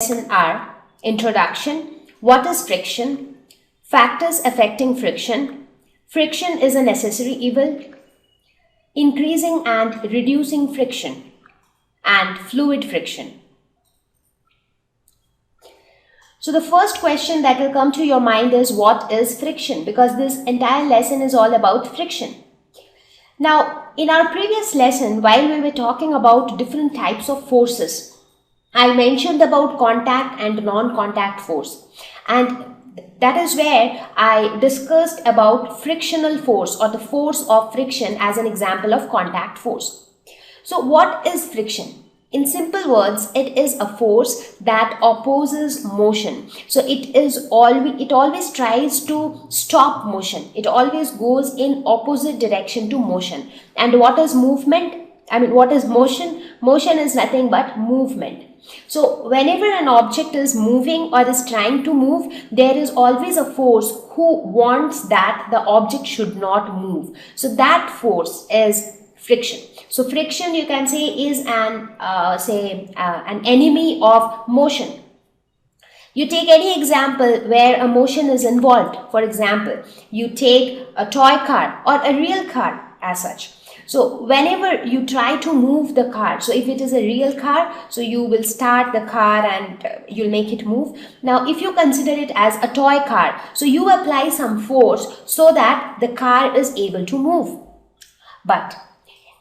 Lesson are Introduction, what is friction, factors affecting friction, friction is a necessary evil, increasing and reducing friction, and fluid friction. So the first question that will come to your mind is what is friction, because this entire lesson is all about friction. Now, in our previous lesson, while we were talking about different types of forces, I mentioned about contact and non-contact force, and that is where I discussed about frictional force or the force of friction as an example of contact force. So what is friction? In simple words, it is a force that opposes motion. So it always tries to stop motion. It always goes in opposite direction to motion. And what is movement? What is motion? Motion is nothing but movement. So whenever an object is moving or is trying to move, there is always a force who wants that the object should not move. So that force is friction. So friction, you can say, is an enemy of motion. You take any example where a motion is involved. For example, you take a toy car or a real car as such. So whenever you try to move the car, so if it is a real car, so you will start the car and you'll make it move. Now, if you consider it as a toy car, so you apply some force so that the car is able to move. But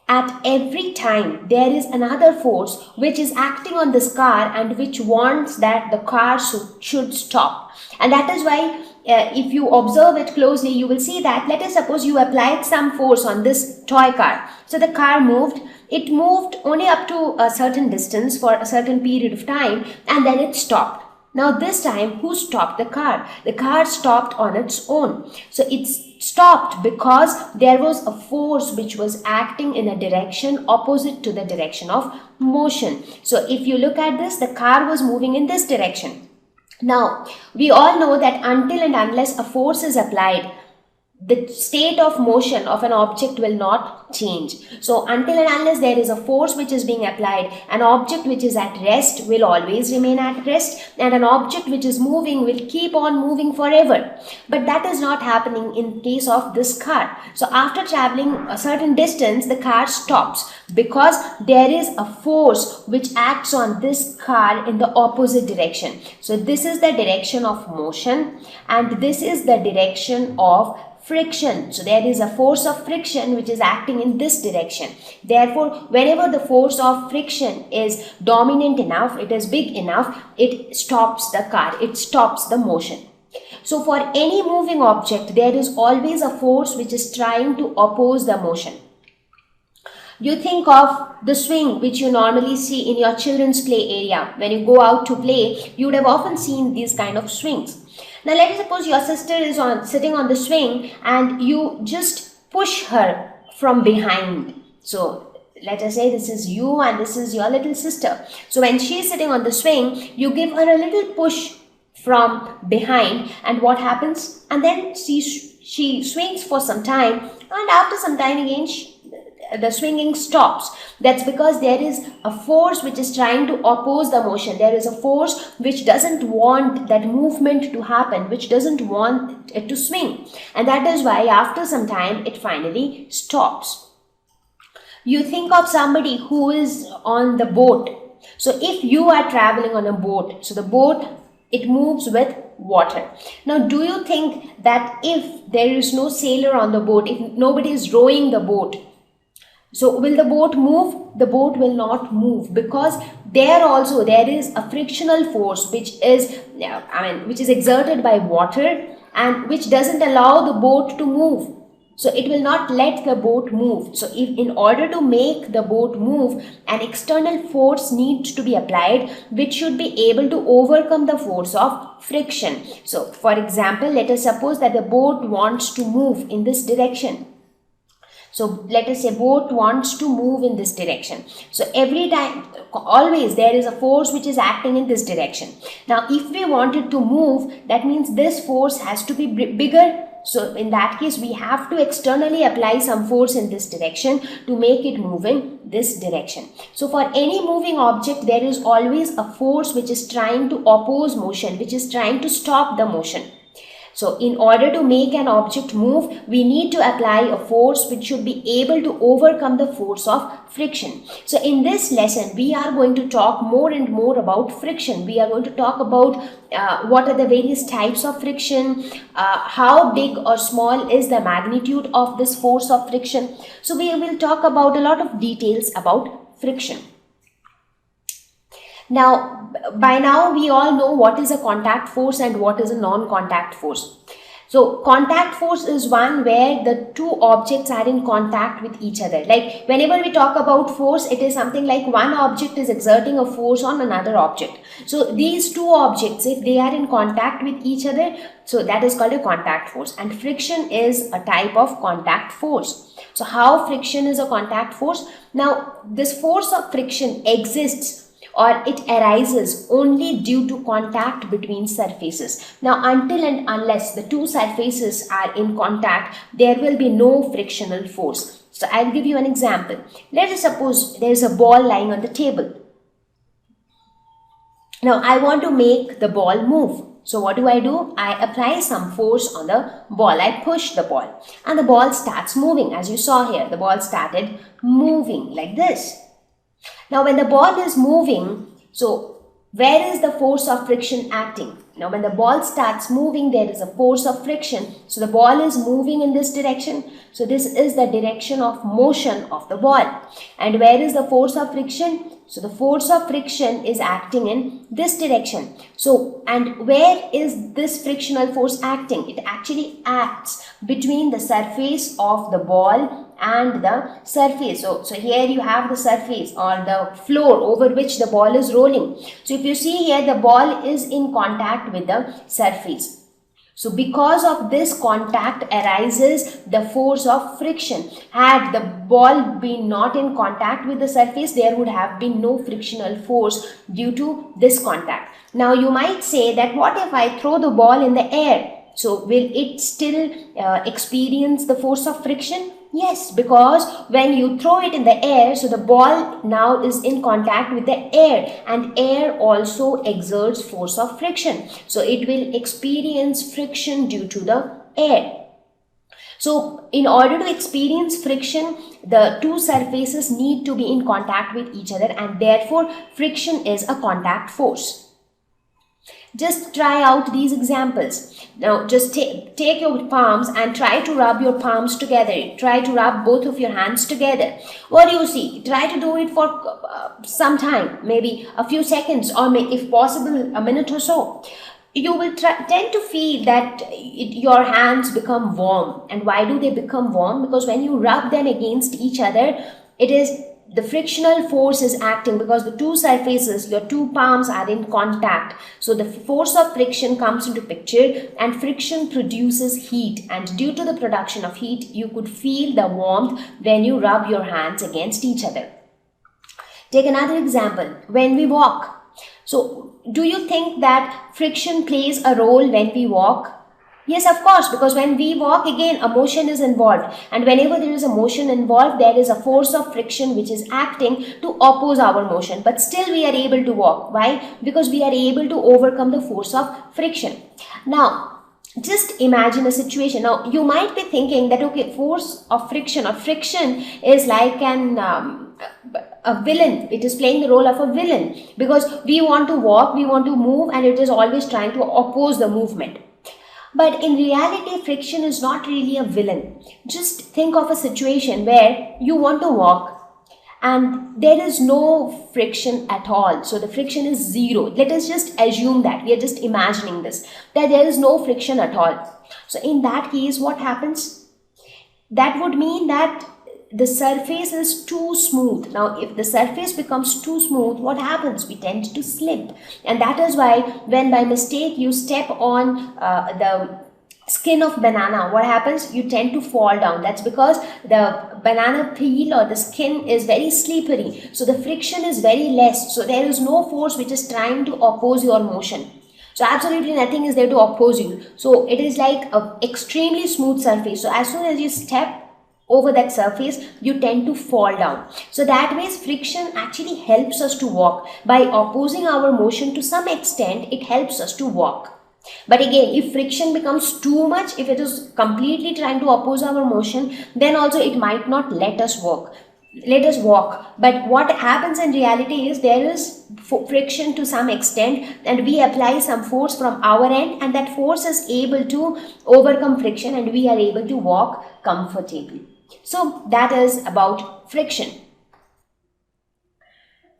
at every time, there is another force which is acting on this car and which wants that the car should stop. And that is why if you observe it closely, you will see that, let us suppose you applied some force on this toy car. So the car moved. It moved only up to a certain distance for a certain period of time, and then it stopped. Now this time, who stopped the car? The car stopped on its own. So it stopped because there was a force which was acting in a direction opposite to the direction of motion. So if you look at this, the car was moving in this direction. Now, we all know that until and unless a force is applied, the state of motion of an object will not change. So until and unless there is a force which is being applied, an object which is at rest will always remain at rest, and an object which is moving will keep on moving forever. But that is not happening in case of this car. So after traveling a certain distance, the car stops because there is a force which acts on this car in the opposite direction. So this is the direction of motion and this is the direction of friction. So there is a force of friction which is acting in this direction. Therefore, whenever the force of friction is dominant enough, it is big enough, it stops the car, it stops the motion. So for any moving object, there is always a force which is trying to oppose the motion. You think of the swing which you normally see in your children's play area. When you go out to play, you would have often seen these kind of swings. Now let us suppose your sister is sitting on the swing and you just push her from behind. So let us say this is you and this is your little sister. So when she is sitting on the swing, you give her a little push from behind, and what happens? And then she swings for some time, and after some time again the swinging stops. That's because there is a force which is trying to oppose the motion. There is a force which doesn't want that movement to happen, which doesn't want it to swing. And that is why after some time it finally stops. You think of somebody who is on the boat. So if you are traveling on a boat, so the boat, it moves with water. Now, do you think that if there is no sailor on the boat, if nobody is rowing the boat, so will the boat move? The boat will not move because there also there is a frictional force which is exerted by water and which doesn't allow the boat to move. So it will not let the boat move. So if in order to make the boat move, an external force needs to be applied which should be able to overcome the force of friction. So for example, let us suppose that the boat wants to move in this direction. So let us say boat wants to move in this direction. So every time, always there is a force which is acting in this direction. Now if we want it to move, that means this force has to be bigger. So in that case, we have to externally apply some force in this direction to make it move in this direction. So for any moving object, there is always a force which is trying to oppose motion, which is trying to stop the motion. So in order to make an object move, we need to apply a force which should be able to overcome the force of friction. So in this lesson, we are going to talk more and more about friction. We are going to talk about what are the various types of friction, how big or small is the magnitude of this force of friction. So we will talk about a lot of details about friction. Now, by now we all know what is a contact force and what is a non-contact force. So, contact force is one where the two objects are in contact with each other. Like whenever we talk about force, it is something like one object is exerting a force on another object. So, these two objects, if they are in contact with each other, so that is called a contact force. And friction is a type of contact force. So, how friction is a contact force? Now, this force of friction exists or it arises only due to contact between surfaces. Now, until and unless the two surfaces are in contact, there will be no frictional force. So, I'll give you an example. Let us suppose there is a ball lying on the table. Now, I want to make the ball move. So, what do? I apply some force on the ball. I push the ball and the ball starts moving. As you saw here, the ball started moving like this. Now, when the ball is moving, so where is the force of friction acting? Now, when the ball starts moving, there is a force of friction. So, the ball is moving in this direction. So, this is the direction of motion of the ball. And where is the force of friction? So, the force of friction is acting in this direction. So, and where is this frictional force acting? It actually acts between the surface of the ball and the surface. So here you have the surface or the floor over which the ball is rolling. So if you see here, the ball is in contact with the surface. So because of this contact arises the force of friction. Had the ball been not in contact with the surface, there would have been no frictional force due to this contact. Now you might say that what if I throw the ball in the air? So will it still experience the force of friction? Yes, because when you throw it in the air, so the ball now is in contact with the air, and air also exerts force of friction. So it will experience friction due to the air. So in order to experience friction, the two surfaces need to be in contact with each other, and therefore friction is a contact force. Just try out these examples. Now just take your palms and try to rub your palms together. Try to rub both of your hands together. What do you see? Try to do it for some time, maybe a few seconds, or if possible a minute or so. You will tend to feel that your hands become warm. And why do they become warm? Because when you rub them against each other, it is the frictional force is acting because the two surfaces, your two palms are in contact. So the force of friction comes into picture, and friction produces heat, and due to the production of heat, you could feel the warmth when you rub your hands against each other. Take another example. When we walk. So do you think that friction plays a role when we walk? Yes, of course, because when we walk, again, a motion is involved. And whenever there is a motion involved, there is a force of friction which is acting to oppose our motion. But still we are able to walk. Why? Because we are able to overcome the force of friction. Now, just imagine a situation. Now, you might be thinking that, okay, force of friction or friction is like a villain. It is playing the role of a villain because we want to walk, we want to move, and it is always trying to oppose the movement. But in reality, friction is not really a villain. Just think of a situation where you want to walk and there is no friction at all. So the friction is zero. Let us just assume that. We are just imagining this, that there is no friction at all. So in that case, what happens? That would mean that the surface is too smooth. Now, if the surface becomes too smooth, what happens? We tend to slip. And that is why when by mistake you step on the skin of banana, what happens? You tend to fall down. That's because the banana peel or the skin is very slippery. So the friction is very less. So there is no force which is trying to oppose your motion. So absolutely nothing is there to oppose you. So it is like a extremely smooth surface. So as soon as you step over that surface, you tend to fall down. So that way friction actually helps us to walk. By opposing our motion to some extent, it helps us to walk. But again, if friction becomes too much, if it is completely trying to oppose our motion, then also it might not let us walk. But what happens in reality is there is friction to some extent, and we apply some force from our end, and that force is able to overcome friction, and we are able to walk comfortably. So that is about friction.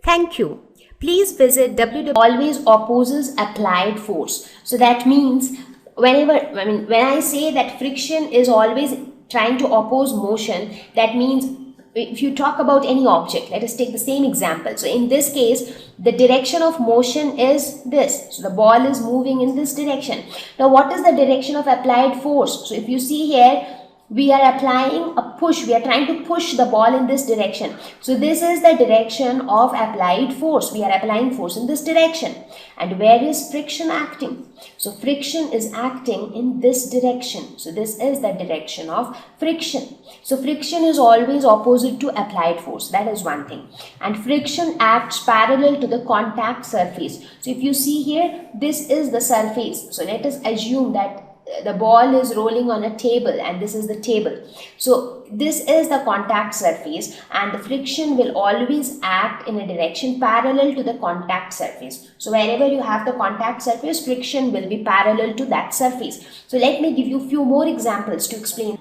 Thank you. Please visit www. Always opposes applied force. So that means when I say that friction is always trying to oppose motion, that means if you talk about any object, let us take the same example. So in this case, the direction of motion is this. So the ball is moving in this direction. Now what is the direction of applied force? So if you see here, we are applying a push. We are trying to push the ball in this direction. So this is the direction of applied force. We are applying force in this direction. And where is friction acting? So friction is acting in this direction. So this is the direction of friction. So friction is always opposite to applied force. That is one thing. And friction acts parallel to the contact surface. So if you see here, this is the surface. So let us assume that the ball is rolling on a table, and this is the table. So this is the contact surface, and the friction will always act in a direction parallel to the contact surface. So wherever you have the contact surface, friction will be parallel to that surface. So let me give you a few more examples to explain.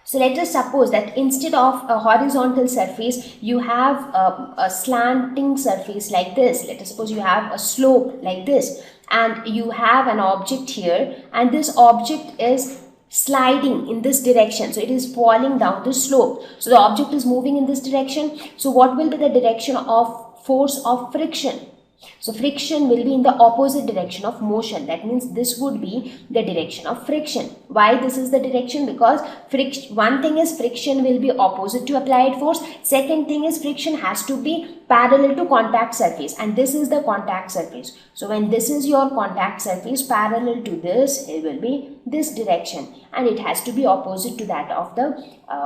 So let us suppose that instead of a horizontal surface, you have a slanting surface like this. Let us suppose you have a slope like this, and you have an object here, and this object is sliding in this direction. So it is falling down the slope. So the object is moving in this direction. So what will be the direction of force of friction? So friction will be in the opposite direction of motion. That means this would be the direction of friction. Why this is the direction? Because one thing is friction will be opposite to applied force. Second thing is friction has to be parallel to contact surface, and this is the contact surface. So when this is your contact surface, parallel to this, it will be this direction, and it has to be opposite to that of the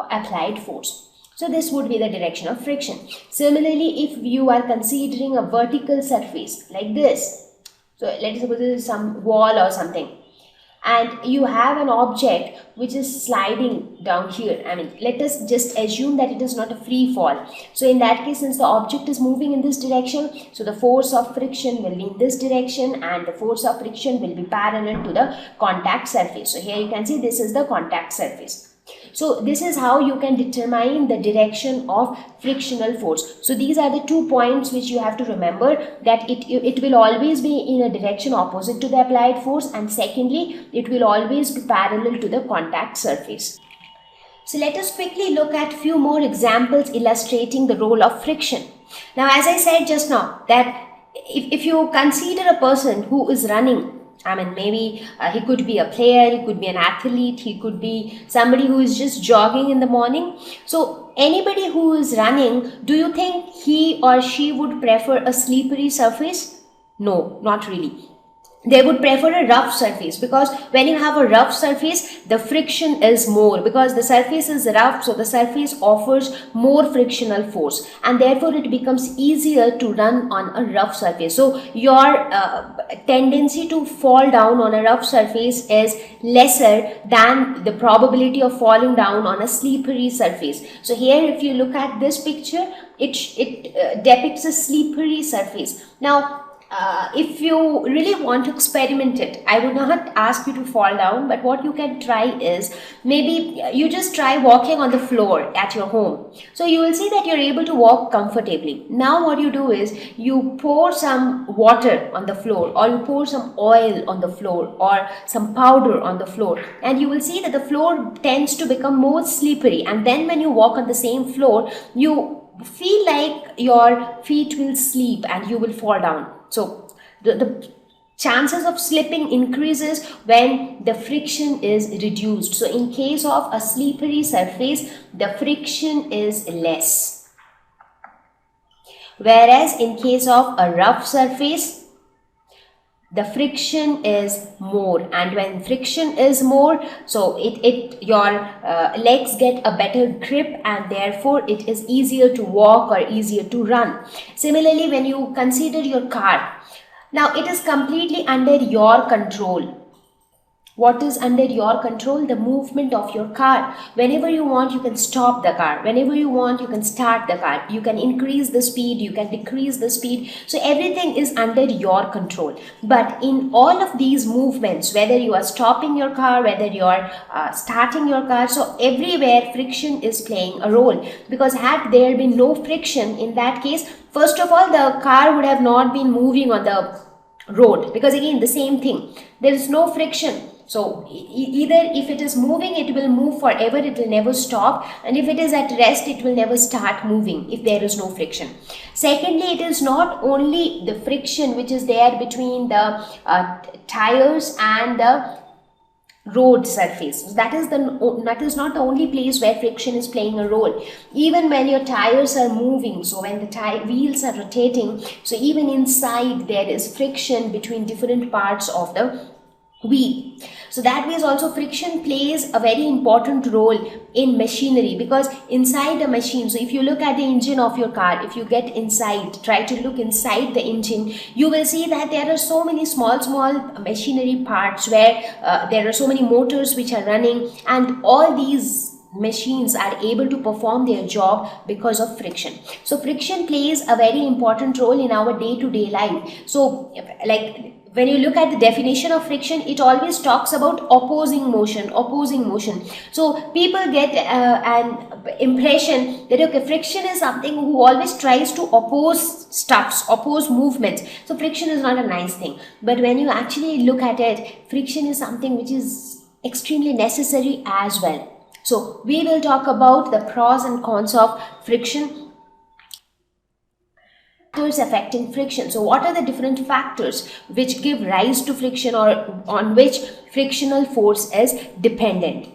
applied force. So this would be the direction of friction. Similarly, if you are considering a vertical surface like this, so let us suppose this is some wall or something, and you have an object which is sliding down here. Let us just assume that it is not a free fall. So in that case, since the object is moving in this direction, so the force of friction will be in this direction, and the force of friction will be parallel to the contact surface. So here you can see this is the contact surface. So this is how you can determine the direction of frictional force. So these are the 2 points which you have to remember, that it will always be in a direction opposite to the applied force, and secondly, it will always be parallel to the contact surface. So let us quickly look at few more examples illustrating the role of friction. Now, as I said just now, that if you consider a person who is running, maybe he could be a player, he could be an athlete, he could be somebody who is just jogging in the morning. So anybody who is running, do you think he or she would prefer a slippery surface? No, not really. They would prefer a rough surface, because when you have a rough surface, the friction is more, because the surface is rough. So the surface offers more frictional force, and therefore it becomes easier to run on a rough surface. So your tendency to fall down on a rough surface is lesser than the probability of falling down on a slippery surface. So here, if you look at this picture, it depicts a slippery surface. Now, if you really want to experiment it, I would not ask you to fall down, but what you can try is, maybe you just try walking on the floor at your home. So you will see that you're able to walk comfortably. Now what you do is, you pour some water on the floor, or you pour some oil on the floor, or some powder on the floor, and you will see that the floor tends to become more slippery. And then when you walk on the same floor, you feel like your feet will slip and you will fall down. So the chances of slipping increases when the friction is reduced. So in case of a slippery surface, the friction is less. Whereas in case of a rough surface, the friction is more, and when friction is more, so your legs get a better grip, and therefore it is easier to walk or easier to run. Similarly, when you consider your car, now it is completely under your control. What is under your control? The movement of your car. Whenever you want, you can stop the car. Whenever you want, you can start the car. You can increase the speed, you can decrease the speed. So everything is under your control. But in all of these movements, whether you are stopping your car, whether you are starting your car, so everywhere friction is playing a role. Because had there been no friction, in that case, first of all, the car would have not been moving on the road, because again the same thing, there is no friction. So either if it is moving, it will move forever, it will never stop, and if it is at rest, it will never start moving if there is no friction. Secondly, it is not only the friction which is there between the tires and the road surface. That is not the only place where friction is playing a role. Even when your tires are moving, so when the wheels are rotating, so even inside there is friction between different parts of the wheel. So that means also friction plays a very important role in machinery, because inside the machine, so if you look at the engine of your car, if you get inside, try to look inside the engine, you will see that there are so many small machinery parts where there are so many motors which are running, and all these machines are able to perform their job because of friction. So friction plays a very important role in our day-to-day life. So like when you look at the definition of friction, it always talks about opposing motion. So people get an impression that okay, friction is something who always tries to oppose movements. So friction is not a nice thing. But when you actually look at it, friction is something which is extremely necessary as well. So we will talk about the pros and cons of friction. Factors affecting friction. So what are the different factors which give rise to friction, or on which frictional force is dependent?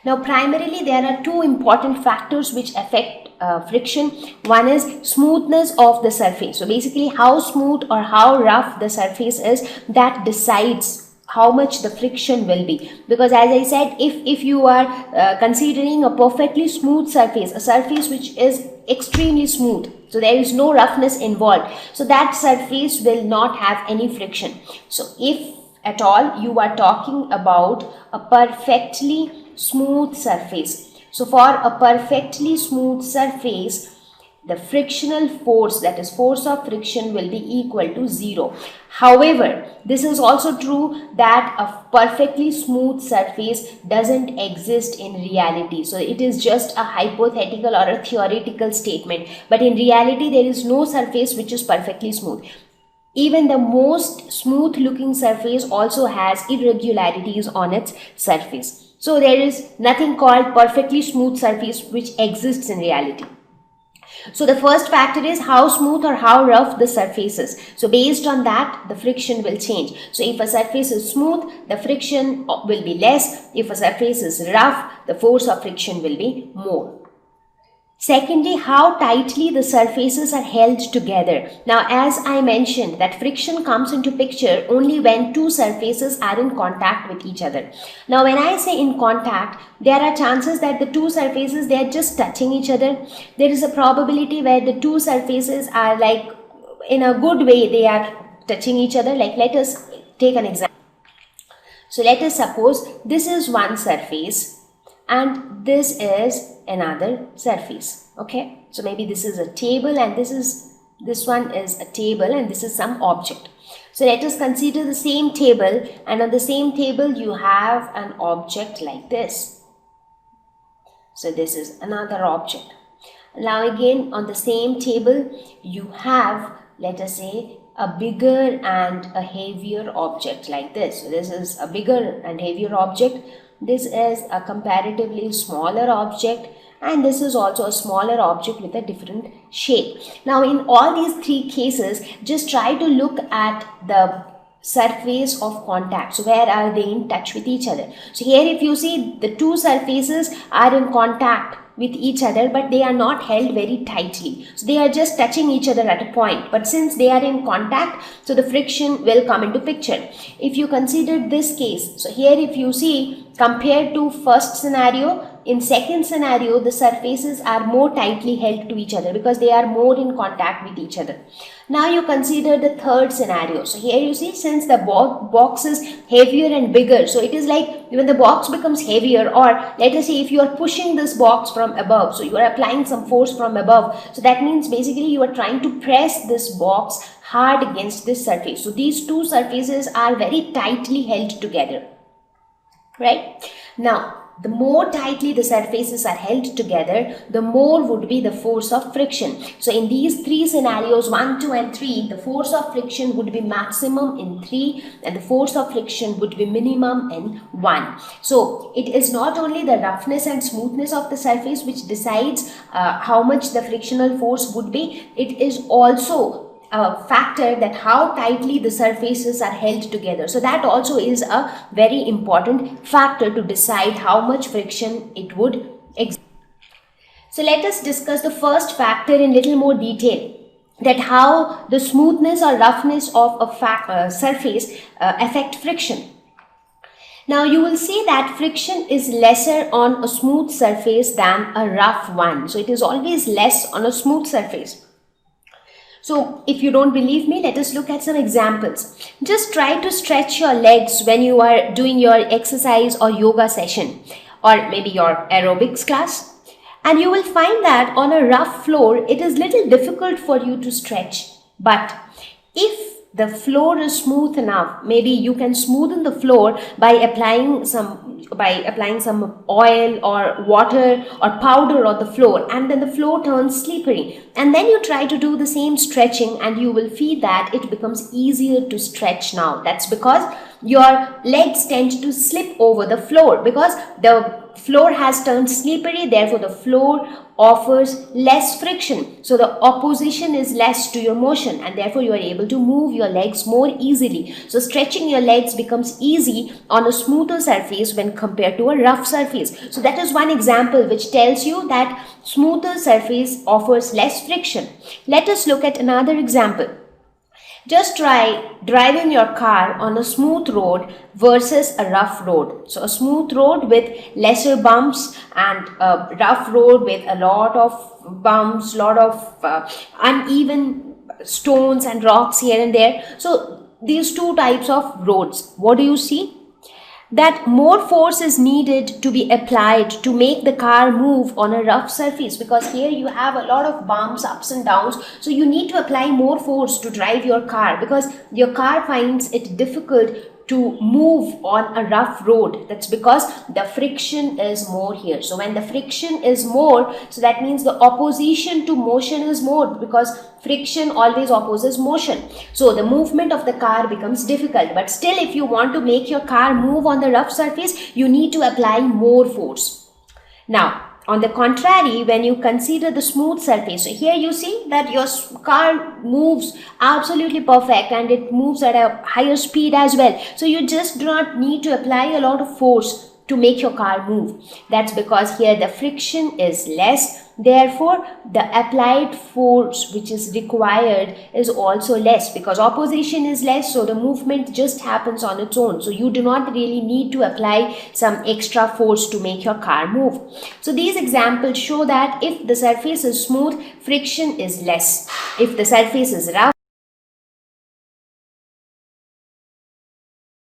Now primarily there are two important factors which affect friction. One is smoothness of the surface. So basically how smooth or how rough the surface is, that decides how much the friction will be. Because as I said, if you are considering a perfectly smooth surface, a surface which is extremely smooth, so there is no roughness involved, so that surface will not have any friction. So if at all you are talking about a perfectly smooth surface, so for a perfectly smooth surface, the frictional force, that is force of friction, will be equal to 0. However, this is also true that a perfectly smooth surface doesn't exist in reality. So it is just a hypothetical or a theoretical statement. But in reality, there is no surface which is perfectly smooth. Even the most smooth looking surface also has irregularities on its surface. So there is nothing called perfectly smooth surface which exists in reality. So the first factor is how smooth or how rough the surface is. So based on that, the friction will change. So if a surface is smooth, the friction will be less. If a surface is rough, the force of friction will be more. Secondly, how tightly the surfaces are held together. Now, as I mentioned, that friction comes into picture only when two surfaces are in contact with each other. Now, when I say in contact, there are chances that the two surfaces, they are just touching each other. There is a probability where the two surfaces are like, in a good way, they are touching each other. Like, let us take an example. So, let us suppose this is one surface and this is another surface. Okay, so maybe this is a table and this one is a table and this is some object. So let us consider the same table, and on the same table you have an object like this. So this is another object. Now again on the same table you have, let us say, a bigger and a heavier object like this. So this is a bigger and heavier object. This is a comparatively smaller object, and this is also a smaller object with a different shape. Now in all these three cases, just try to look at the surface of contact. So where are they in touch with each other? So here if you see, the two surfaces are in contact. with each other, but they are not held very tightly. So they are just touching each other at a point, but since they are in contact, so the friction will come into picture. If you consider this case, so here if you see, compared to first scenario, in second scenario the surfaces are more tightly held to each other because they are more in contact with each other. Now you consider the third scenario. So here you see, since the box is heavier and bigger, so it is like when the box becomes heavier, or let us say if you are pushing this box from above, so you are applying some force from above, so that means basically you are trying to press this box hard against this surface. So these two surfaces are very tightly held together, right? Now the more tightly the surfaces are held together, the more would be the force of friction. So in these three scenarios, 1, 2 and 3, the force of friction would be maximum in 3 and the force of friction would be minimum in 1. So it is not only the roughness and smoothness of the surface which decides how much the frictional force would be, it is also a factor that how tightly the surfaces are held together. So that also is a very important factor to decide how much friction it would exert. So let us discuss the first factor in little more detail, that how the smoothness or roughness of a surface affect friction. Now you will see that friction is lesser on a smooth surface than a rough one. So it is always less on a smooth surface. So if you don't believe me, let us look at some examples. Just try to stretch your legs when you are doing your exercise or yoga session, or maybe your aerobics class. And you will find that on a rough floor, it is little difficult for you to stretch. But if the floor is smooth enough, maybe you can smoothen the floor by applying some oil or water or powder on the floor, and then the floor turns slippery, and then you try to do the same stretching and you will feel that it becomes easier to stretch now. That's because your legs tend to slip over the floor because the floor has turned slippery, therefore the floor offers less friction. So the opposition is less to your motion and therefore you are able to move your legs more easily. So stretching your legs becomes easy on a smoother surface when compared to a rough surface. So that is one example which tells you that smoother surface offers less friction. Let us look at another example. Just try driving your car on a smooth road versus a rough road. So a smooth road with lesser bumps and a rough road with a lot of bumps, lot of uneven stones and rocks here and there. So these two types of roads, what do you see? That more force is needed to be applied to make the car move on a rough surface, because here you have a lot of bumps, ups and downs, so you need to apply more force to drive your car because your car finds it difficult to move on a rough road. That's because the friction is more here. So when the friction is more, so that means the opposition to motion is more, because friction always opposes motion. So the movement of the car becomes difficult. But still, if you want to make your car move on the rough surface, you need to apply more force. Now, on the contrary, when you consider the smooth surface, so here you see that your car moves absolutely perfect and it moves at a higher speed as well. So you just do not need to apply a lot of force to make your car move. That's because here the friction is less. Therefore, the applied force which is required is also less because opposition is less. So the movement just happens on its own. So you do not really need to apply some extra force to make your car move. So these examples show that if the surface is smooth, friction is less. If the surface is rough,